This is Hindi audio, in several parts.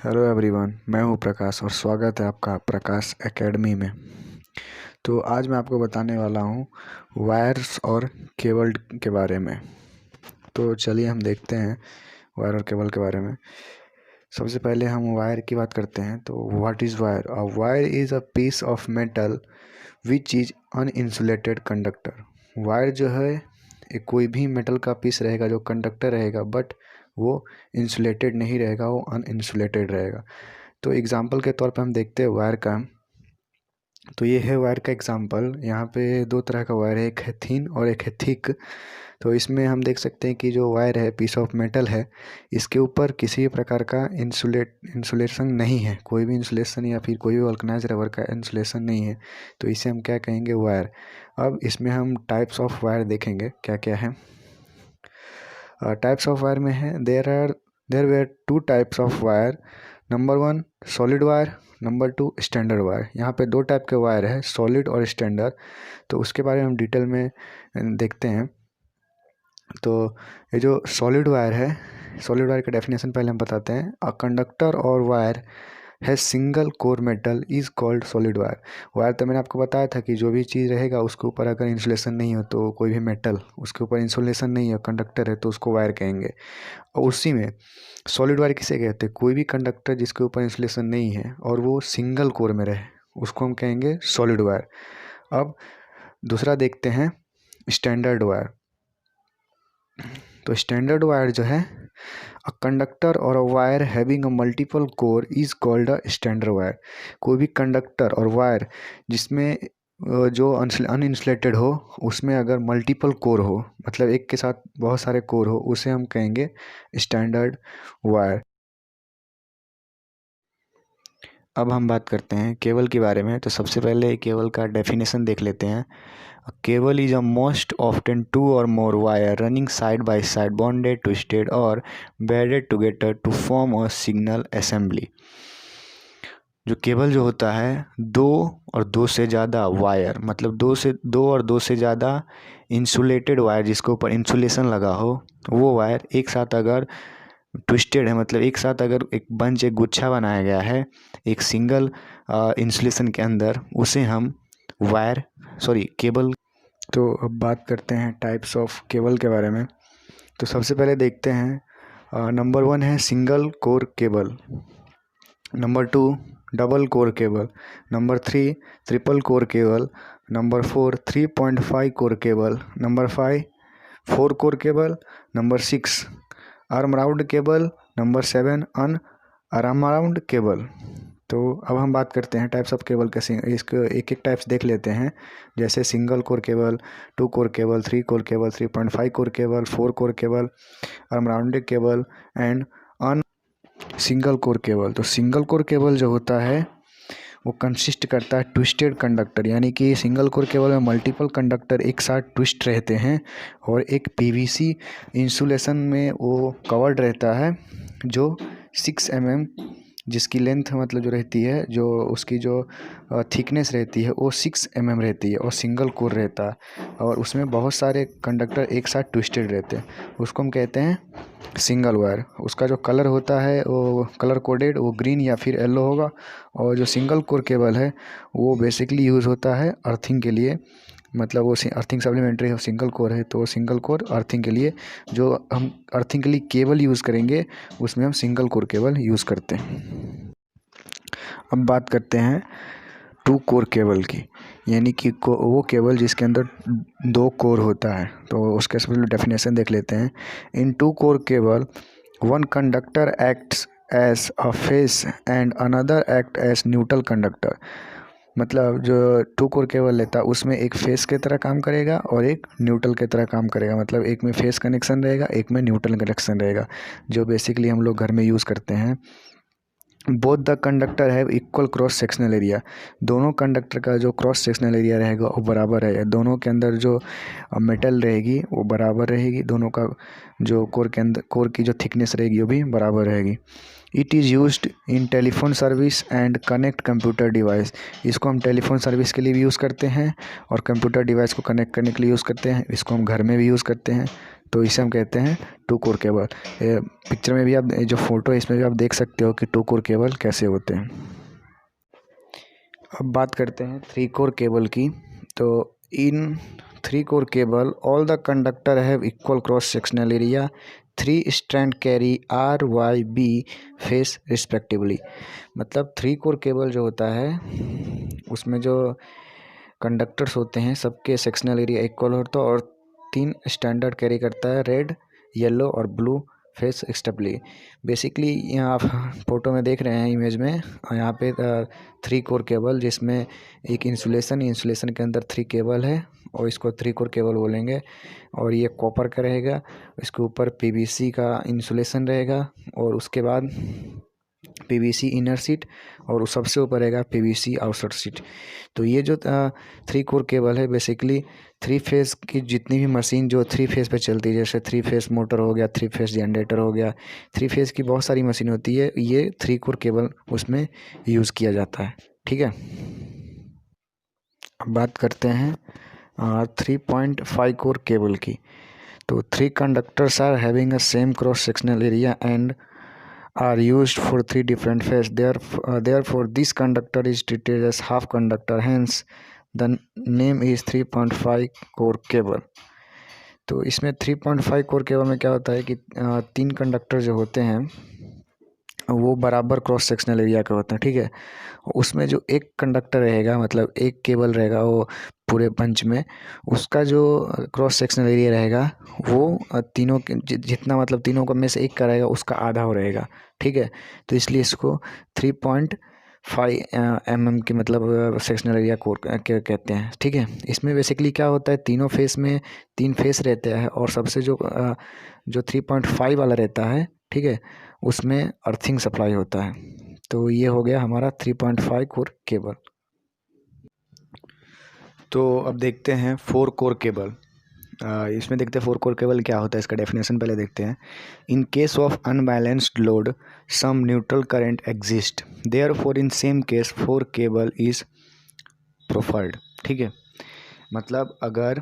हेलो एवरीवन, मैं हूं प्रकाश और स्वागत है आपका प्रकाश एकेडमी में। तो आज मैं आपको बताने वाला हूं वायर्स और केबल के बारे में। तो चलिए हम देखते हैं वायर और केबल के बारे में। सबसे पहले हम वायर की बात करते हैं। तो what is wire? A wire is a piece of metal which is uninsulated conductor. Wire जो है एक कोई भी मेटल का पीस रहेगा जो कंडक्टर रहेगा, बट वो इंसुलेटेड नहीं रहेगा, वो अनइंसुलेटेड रहेगा। तो एग्जाम्पल के तौर पे हम देखते हैं वायर का। तो ये है वायर का एग्जाम्पल। यहाँ पे दो तरह का वायर है, एक है थिन और एक है थिक। तो इसमें हम देख सकते हैं कि जो वायर है पीस ऑफ मेटल है, इसके ऊपर किसी भी प्रकार का इंसुलेशन नहीं है, कोई भी इंसुलेशन या फिर कोई भी वल्कनाइज रबर का इंसुलेशन नहीं है। तो इसे हम क्या कहेंगे? वायर। अब इसमें हम टाइप्स ऑफ वायर देखेंगे क्या क्या है। टाइप्स ऑफ वायर में है there were two types of wire. Number 1 solid wire, number 2 standard wire. यहाँ पे दो टाइप के वायर है, सॉलिड और स्टैंडर्ड। तो उसके बारे में हम डिटेल में देखते हैं। तो ये जो सॉलिड वायर है, सॉलिड वायर का डेफिनेशन पहले हम बताते हैं। अ कंडक्टर और वायर है single core metal is called solid wire. Wire तो मैंने आपको बताया था कि जो भी चीज़ रहेगा उसके ऊपर अगर इंसुलेशन नहीं हो, तो कोई भी मेटल उसके ऊपर इंसुलेशन नहीं है, कंडक्टर है, तो उसको वायर कहेंगे। और उसी में सॉलिड वायर किसे कहते हैं? कोई भी कंडक्टर जिसके ऊपर इंसुलेशन नहीं है और वो सिंगल कोर में रहे, उसको हम कहेंगे सॉलिड वायर। अब दूसरा देखते हैं स्टैंडर्ड वायर। तो स्टैंडर्ड वायर जो है, अ कंडक्टर और a wire having a multiple core is called a standard wire. कोई भी कंडक्टर और वायर जिसमें जो अनइंसुलेटेड हो, उसमें अगर मल्टीपल कोर हो, मतलब एक के साथ बहुत सारे कोर हो, उसे हम कहेंगे स्टैंडर्ड वायर। अब हम बात करते हैं केबल के बारे में। तो सबसे पहले केबल का डेफिनेशन देख लेते हैं। Cable is a most often two or more wire running side by side bonded twisted or bedded together to form a signal assembly. जो केबल जो होता है, दो और दो से ज़्यादा वायर, मतलब दो और दो से ज़्यादा इंसुलेटेड वायर जिसके ऊपर इंसुलेशन लगा हो, वो वायर एक साथ अगर ट्विस्टेड है, मतलब एक साथ अगर एक गुच्छा बनाया गया है एक सिंगल इंसुलेशन के अंदर, उसे हम केबल। तो अब बात करते हैं टाइप्स ऑफ केबल के बारे में। तो सबसे पहले देखते हैं नंबर 1 है single core cable, number 2 double core cable, number 3 triple core cable, number 4 3.5 core cable, number 5 4 core cable, number 6 arm round cable, number 7 अन आर्म राउंड केबल। तो अब हम बात करते हैं टाइप्स ऑफ केबल के। इसको एक एक टाइप्स देख लेते हैं, जैसे single core cable, 2 core cable, 3 core cable, 3.5 core cable, 4 core cable, armoured cable and an single core cable. तो सिंगल कोर केबल जो होता है वो कंसिस्ट करता है ट्विस्टेड कंडक्टर, यानी कि सिंगल कोर केबल में मल्टीपल कंडक्टर एक साथ ट्विस्ट रहते हैं और एक पीवीसी इंसुलेशन में वो कवर्ड रहता है, जो 6 mm जिसकी लेंथ मतलब जो रहती है, जो उसकी जो थिकनेस रहती है वो 6 mm रहती है और सिंगल कोर रहता है और उसमें बहुत सारे कंडक्टर एक साथ ट्विस्टेड रहते हैं, उसको हम कहते हैं सिंगल वायर। उसका जो कलर होता है वो कलर कोडेड, वो ग्रीन या फिर येलो होगा। और जो सिंगल कोर केबल है वो बेसिकली यूज़ होता है अर्थिंग के लिए, मतलब वो अर्थिंग सप्लीमेंट्री है, सिंगल कोर है तो सिंगल कोर अर्थिंग के लिए, जो हम अर्थिंग के लिए केबल यूज़ करेंगे उसमें हम सिंगल कोर केबल यूज़ करते हैं। अब बात करते हैं 2 कोर केबल की, यानी कि वो केबल जिसके अंदर 2 कोर होता है। तो उसके डेफिनेशन देख लेते हैं। In 2 core cable one conductor acts as a phase and another act as neutral conductor. मतलब जो 2 कोर केबल लेता है उसमें एक फेस की तरह काम करेगा और एक न्यूट्रल की तरह काम करेगा, मतलब एक में फेस कनेक्शन रहेगा, एक में न्यूट्रल कनेक्शन रहेगा, जो बेसिकली हम लोग घर में यूज़ करते हैं। Both the conductor have equal cross sectional area. दोनों कंडक्टर का जो क्रॉस सेक्शनल एरिया रहेगा वो बराबर है, दोनों के अंदर जो मेटल रहेगी वो बराबर रहेगी, दोनों का जो कोर के अंदर कोर की जो थिकनेस रहेगी वो भी बराबर रहेगी। It is used in telephone service and connect computer device. इसको हम टेलीफोन सर्विस के लिए भी यूज़ करते हैं और कंप्यूटर डिवाइस को कनेक्ट करने के लिए यूज़ करते हैं। इसको हम घर में भी यूज़ करते हैं, तो इसे हम कहते हैं 2 कोर केबल। पिक्चर में भी आप जो फोटो है इसमें भी आप देख सकते हो कि 2 कोर केबल कैसे होते हैं। अब बात करते हैं 3 कोर केबल की। तो इन 3 core cable all the conductor have equal cross sectional area, 3 strand carry RYB face respectively. मतलब 3 कोर केबल जो होता है उसमें जो कंडक्टर्स होते हैं सबके सेक्शनल एरिया इक्वल होता है और 3 स्टैंडर्ड कैरी करता है, रेड, येलो और ब्लू फेस एक्स्टेबली। बेसिकली यहाँ आप फोटो में देख रहे हैं इमेज में, यहाँ पे 3 कोर केबल जिसमें एक इंसुलेशन के अंदर 3 केबल है और इसको 3 कोर केबल बोलेंगे। और ये कॉपर का रहेगा, इसके ऊपर PVC का इंसुलेशन रहेगा और उसके बाद PVC इनर सीट और उस सबसे ऊपर रहेगा PVC आउटर सीट। तो ये जो 3 कोर केबल है बेसिकली 3 फेस की जितनी भी मशीन जो 3 फेस पे चलती है, जैसे 3 फेस मोटर हो गया, 3 फेस जनरेटर हो गया, 3 फेस की बहुत सारी मशीन होती है, ये 3 कोर केबल उसमें यूज़ किया जाता है। ठीक है, अब बात करते हैं 3.5 कोर केबल की। तो 3 conductors are having a same cross sectional area and are used for 3 different phases. Therefore, this conductor is treated as half conductor. Hence, the name is 3.5 core cable. तो इसमें 3.5 कोर केबल में क्या होता है कि 3 कंडक्टर जो होते हैं वो बराबर क्रॉस सेक्शनल एरिया के होते हैं। ठीक है, उसमें जो एक कंडक्टर रहेगा मतलब एक केबल रहेगा वो पूरे बंच में, उसका जो क्रॉस सेक्शनल एरिया रहेगा वो तीनों के जितना मतलब तीनों का में से एक का रहेगा उसका आधा हो रहेगा। ठीक है, तो इसलिए इसको 3.5 mm की मतलब सेक्शनल एरिया कोर कहते हैं। ठीक है, इसमें बेसिकली क्या होता है, तीनों फेस में 3 फेस रहते हैं और सबसे जो 3.5 वाला रहता है, ठीक है, उसमें अर्थिंग सप्लाई होता है। तो ये हो गया हमारा 3.5 कोर केबल। तो अब देखते हैं 4 कोर केबल। इसमें देखते हैं 4 कोर केबल क्या होता है, इसका डेफिनेशन पहले देखते हैं। In case of unbalanced load some neutral current exist, therefore in same case 4 cable is preferred. ठीक है, मतलब अगर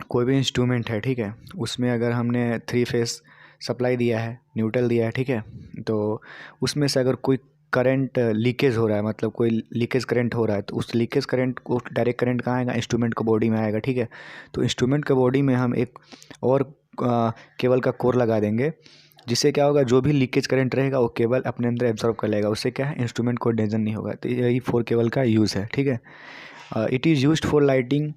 कोई भी इंस्ट्रूमेंट है, ठीक है, उसमें अगर हमने 3 फेस सप्लाई दिया है, न्यूट्रल दिया है, ठीक है, तो उसमें से अगर कोई करंट लीकेज हो रहा है, मतलब कोई लीकेज करंट हो रहा है, तो उस लीकेज करंट को डायरेक्ट करंट कहाँ आएगा, इंस्ट्रूमेंट को बॉडी में आएगा। ठीक है, तो इंस्ट्रूमेंट के बॉडी में हम एक और केबल का कोर लगा देंगे, जिससे क्या होगा, जो भी लीकेज करंट रहेगा वो केबल अपने अंदर एब्जॉर्ब कर लेगा, उससे क्या है, इंस्ट्रूमेंट को डैमेज नहीं होगा। तो यही 4 केबल का यूज़ है। ठीक है, it is used for lighting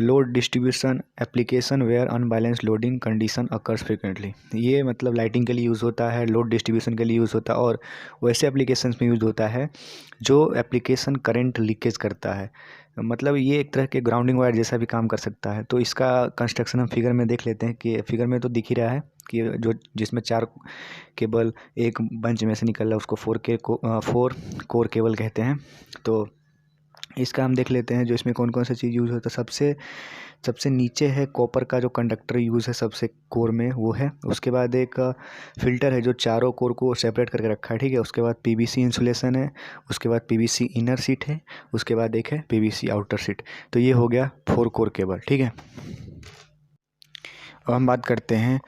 load distribution application where unbalance loading condition occurs frequently. ये मतलब लाइटिंग के लिए यूज़ होता है, लोड डिस्ट्रीब्यूशन के लिए यूज़ होता है और वैसे एप्लीकेशंस में यूज़ होता है जो एप्लीकेशन करंट लीकेज करता है। मतलब ये एक तरह के ग्राउंडिंग वायर जैसा भी काम कर सकता है। तो इसका कंस्ट्रक्शन हम फिगर में देख लेते हैं कि फिगर में तो दिख ही रहा है कि जो जिसमें 4 केबल एक बंच में से निकल रहा है उसको 4 कोर केबल कहते हैं। तो इसका हम देख लेते हैं जो इसमें कौन कौन सा चीज़ यूज़ होता है। सबसे नीचे है कॉपर का जो कंडक्टर यूज़ है सबसे कोर में, वो है। उसके बाद एक फ़िल्टर है जो चारों कोर को सेपरेट करके रखा है। ठीक है, उसके बाद PVC इंसुलेशन है, उसके बाद PVC इनर सीट है, उसके बाद एक है PVC आउटर सीट। तो ये हो गया 4 कोर केबल। ठीक है, अब हम बात करते हैं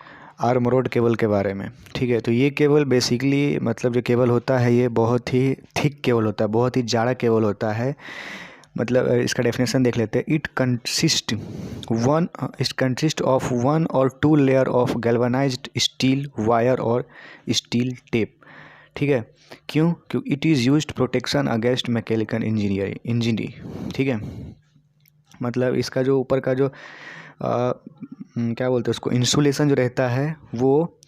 आर्म रोड केबल के बारे में। ठीक है, तो ये केबल बेसिकली मतलब जो केबल होता है ये बहुत ही थिक केबल होता है, बहुत ही जाड़ा केबल होता है। मतलब इसका डेफिनेशन देख लेते हैं। इट कंसिस्ट ऑफ 1 और 2 layer of galvanised steel wire और स्टील टेप। ठीक है, क्यों it is used protection against mechanical injury. ठीक है, मतलब इसका जो ऊपर का जो क्या बोलते हैं उसको, इंसुलेशन जो रहता है वो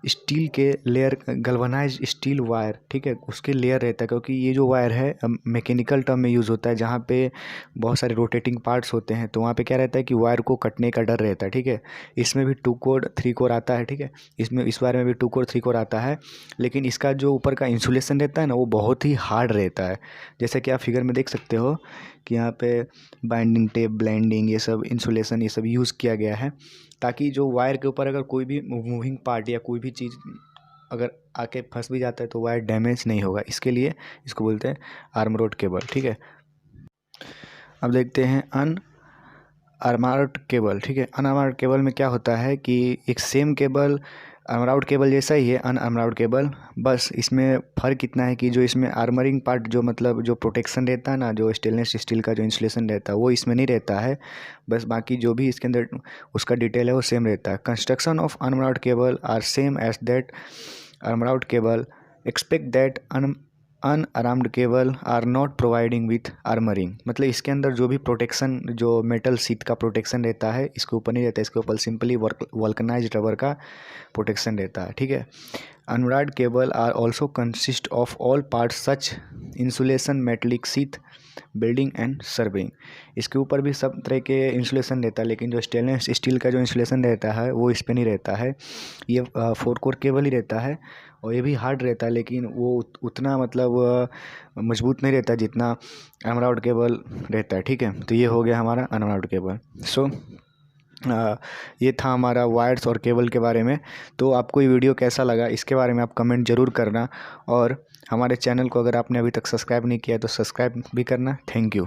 स्टील के लेयर, गल्वनाइज स्टील वायर, ठीक है, उसके लेयर रहता है। क्योंकि ये जो वायर है मैकेनिकल टर्म में यूज़ होता है, जहाँ पे बहुत सारे रोटेटिंग पार्ट्स होते हैं, तो वहाँ पे क्या रहता है कि वायर को कटने का डर रहता है। ठीक है, इसमें भी 2 कोर 3 कोर आता है। ठीक है, इस वायर में भी 2 कोर 3 कोर आता है, लेकिन इसका जो ऊपर का इंसुलेशन रहता है ना वो बहुत ही हार्ड रहता है। जैसे कि आप फिगर में देख सकते हो कि यहाँ पे बाइंडिंग टेप, ब्लेंडिंग, ये सब इंसुलेशन ये सब यूज़ किया गया है, ताकि जो वायर के ऊपर अगर कोई भी मूविंग पार्ट या कोई भी चीज़ अगर आके फंस भी जाता है तो वायर डैमेज नहीं होगा, इसके लिए इसको बोलते हैं आर्मरोड केबल। ठीक है, अब देखते हैं अनआर्मर्ड केबल। ठीक है, अनआर्मर्ड केबल में क्या होता है कि एक सेम केबल आर्मराउड केबल जैसा ही है अनआर्मराउड केबल, बस इसमें फ़र्क इतना है कि जो इसमें आर्मरिंग पार्ट जो मतलब जो प्रोटेक्शन रहता है ना, जो स्टेनलेस स्टील का जो इंसुलेशन रहता है वो इसमें नहीं रहता है। बस बाकी जो भी इसके अंदर उसका डिटेल है वो सेम रहता है। Construction of unarmoured cable are same as that armoured cable expect that unarmed cable are not providing with armouring. मतलब इसके अंदर जो भी प्रोटेक्शन, जो मेटल सीट का प्रोटेक्शन रहता है इसके ऊपर नहीं रहता, इसके ऊपर सिंपली वल्कनाइज्ड रबर का प्रोटेक्शन रहता है। ठीक है, unarmoured cable are also consist of all parts such insulation metallic sheath building and serving. इसके ऊपर भी सब तरह के इंसुलेशन रहता है, लेकिन जो स्टेनलेस स्टील का जो इंसुलेशन रहता है वो इस पर नहीं रहता है। ये 4 कोर केबल ही रहता है और ये भी हार्ड रहता है, लेकिन वो उतना मतलब मजबूत नहीं रहता जितना अनआर्म्ड केबल रहता है। ठीक है, तो ये हो गया हमारा अनआर्म्ड केबल। सो ये था हमारा वायर्स और केबल के बारे में। तो आपको ये वीडियो कैसा लगा इसके बारे में आप कमेंट ज़रूर करना, और हमारे चैनल को अगर आपने अभी तक सब्सक्राइब नहीं किया तो सब्सक्राइब भी करना। Thank you.